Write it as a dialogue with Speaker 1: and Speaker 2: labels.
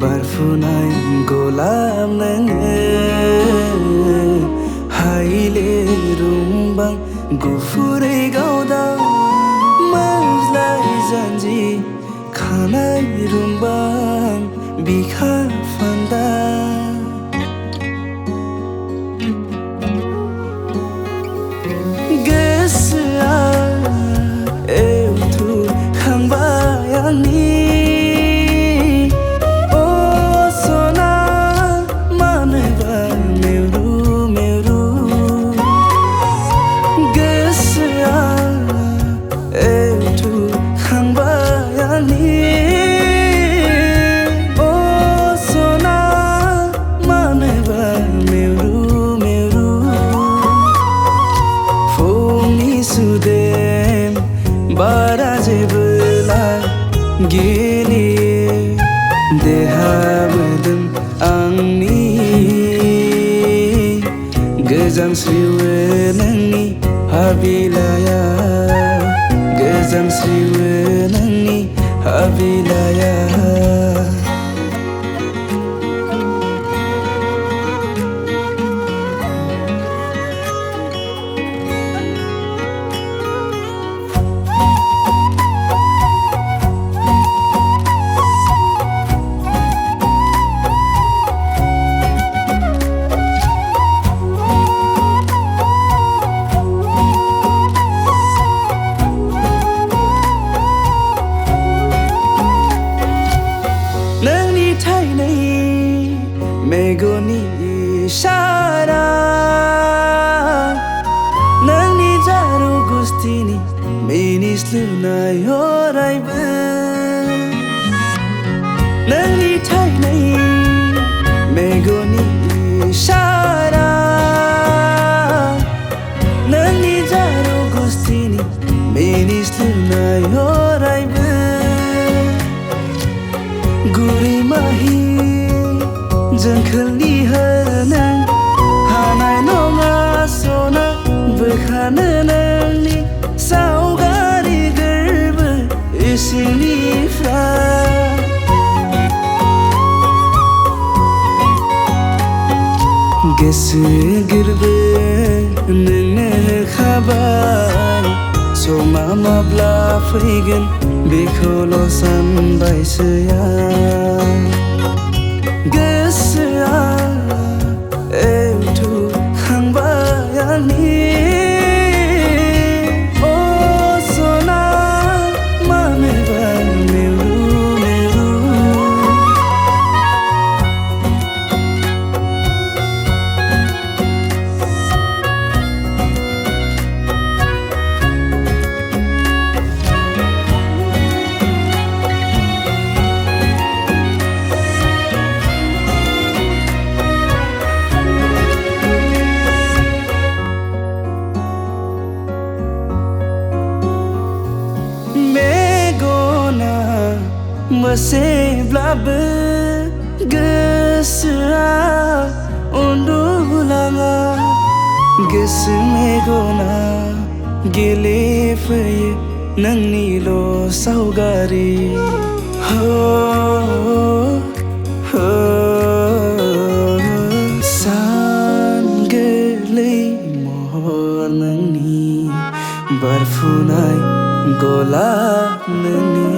Speaker 1: बारफुनाय गलाब नोङो हायले रुमबां गुफुरै गावदां माज्लाय जानजि खानाय रुमबां बिखा फान्दा गोसोआ एवथुखांबाय आंनि बारा जेबोला गेलेयो देहा मोदोम आंनि गोजांस्रिवो नोंनि हाबिलाया गोजांस्रिवो नोंनि हाबिलाया नोंनि थायनै मेगननि इसारा नोंनि जारु गुस्थिनि मिनिस्लुनाय अरायबो नोंनि थायनै मेगननि इसारा नोंनि जारु गुस्थिनि मिनिस्लुनाय अरायबो गुरै माहि जोंखोलनि होनो हानाय नङा सना बोखानो नोंनि सावगारि गोरबो इसिंनिफ्राय गोसो गोरबो नोंनो होखाबाय समा माब्ला फैगोन बेखौल' सानबायसै आं गोसोआ एवथुखांबाय आंनि सना मानोबा मेरु मेरु मोसेब्लाबो गोसोआ उन्दुलाङा गोसो मेगना गेलेफैयो नोंनिल' सावगारि सान गोरलै महर नोंनि बारफुनाय गलाब नोंनि